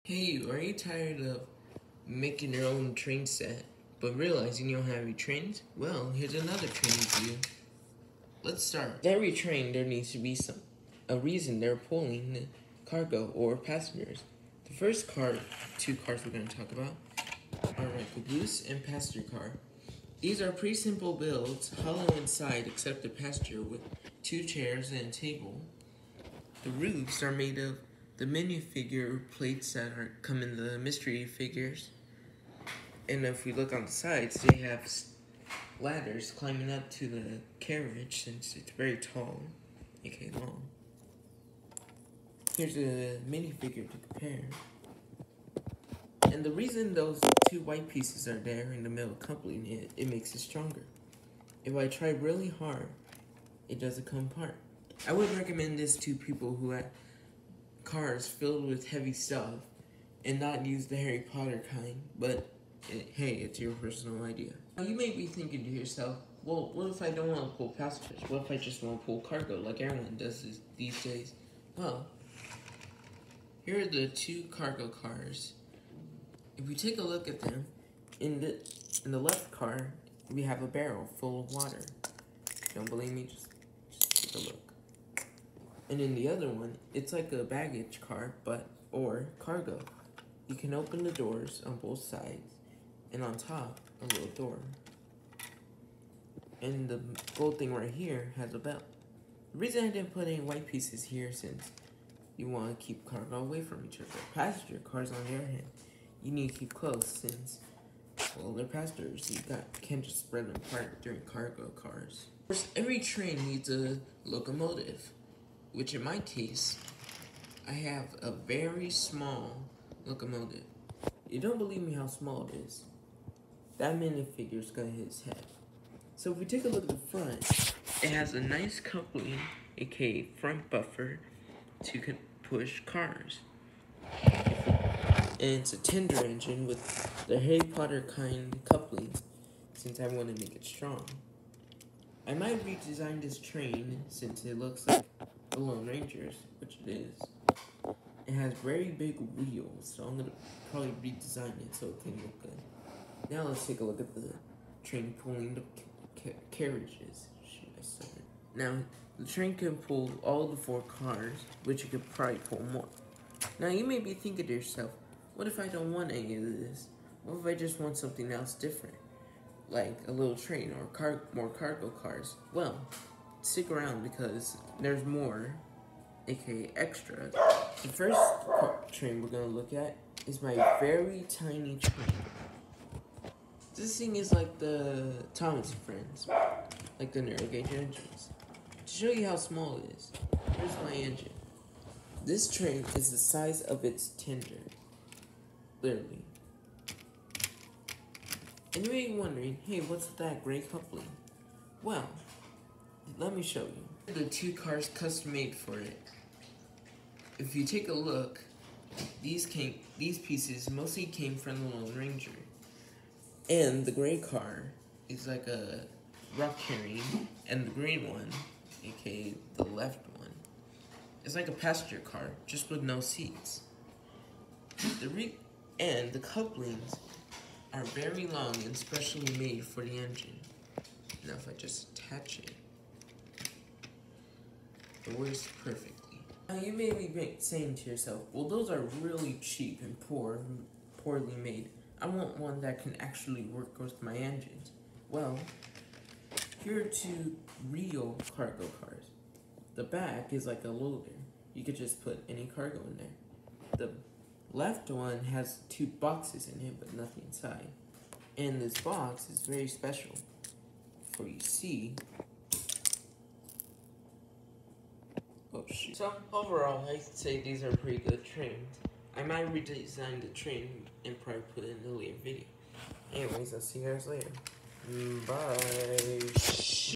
Hey, are you tired of making your own train set, but realizing you don't have any trains? Well, here's another train for you. Let's start. Every train, there needs to be a reason they're pulling cargo or passengers. The first two cars we're going to talk about are like a goose and passenger car. These are pretty simple builds, hollow inside except the passenger with 2 chairs and a table. The roofs are made of the minifigure plates that come in the mystery figures. And if we look on the sides, they have ladders climbing up to the carriage since it's very tall, aka long. Here's a minifigure to compare. And the reason those 2 white pieces are there in the middle accompanying it makes it stronger. If I try really hard, it doesn't come apart. I would recommend this to people who have cars filled with heavy stuff and not use the Harry Potter kind, but hey, it's your personal idea. Now you may be thinking to yourself, well, what if I don't want to pull passengers? What if I just want to pull cargo like everyone does these days? Well, here are the 2 cargo cars. If we take a look at them, in the left car, we have a barrel full of water. Don't believe me? Just take a look. And in the other one, it's like a baggage car, or cargo. You can open the doors on both sides, and on top, a little door. And the gold thing right here has a belt. The reason I didn't put any white pieces here since you want to keep cargo away from each other. Passenger cars, on the other hand, you need to keep close since, well, they're passengers. You can't just spread them apart during cargo cars. Of course, every train needs a locomotive, which in my case, I have a very small locomotive. You don't believe me how small it is. That minifigure's gonna hit his head. So if we take a look at the front, it has a nice coupling, aka front buffer, to push cars. And it's a tender engine with the Harry Potter kind coupling, since I want to make it strong. I might redesign this train since it looks like the Lone Rangers, which it is. It has very big wheels, so I'm going to probably redesign it so it can look good. Now let's take a look at the train pulling the carriages. Now, the train can pull all the 4 cars, which you could probably pull more. Now you may be thinking to yourself, what if I don't want any of this? What if I just want something else different? Like a little train or more cargo cars? Well, stick around because there's more, aka extra. The first train we're gonna look at is my very tiny train. This thing is like the Thomas and Friends, like the narrow gauge engines. To show you how small it is, here's my engine. This train is the size of its tender, literally. And you may be wondering, hey, what's that gray coupling? Well, let me show you. The 2 cars custom made for it. If you take a look, these pieces mostly came from the Lone Ranger. And the gray car is like a rock carrying, and the green one, aka the left one, is like a passenger car, just with no seats. And the couplings are very long and specially made for the engine. Now if I just attach it, it works perfectly. Now you may be saying to yourself, well, those are really cheap and poorly made. I want one that can actually work with my engines. Well, here are 2 real cargo cars. The back is like a loader. You could just put any cargo in there. The left one has 2 boxes in it, but nothing inside. And this box is very special. For you see. Oh shoot. So overall, I'd say these are pretty good trains. I might redesign the train and probably put it in a later video. Anyways, I'll see you guys later. Bye.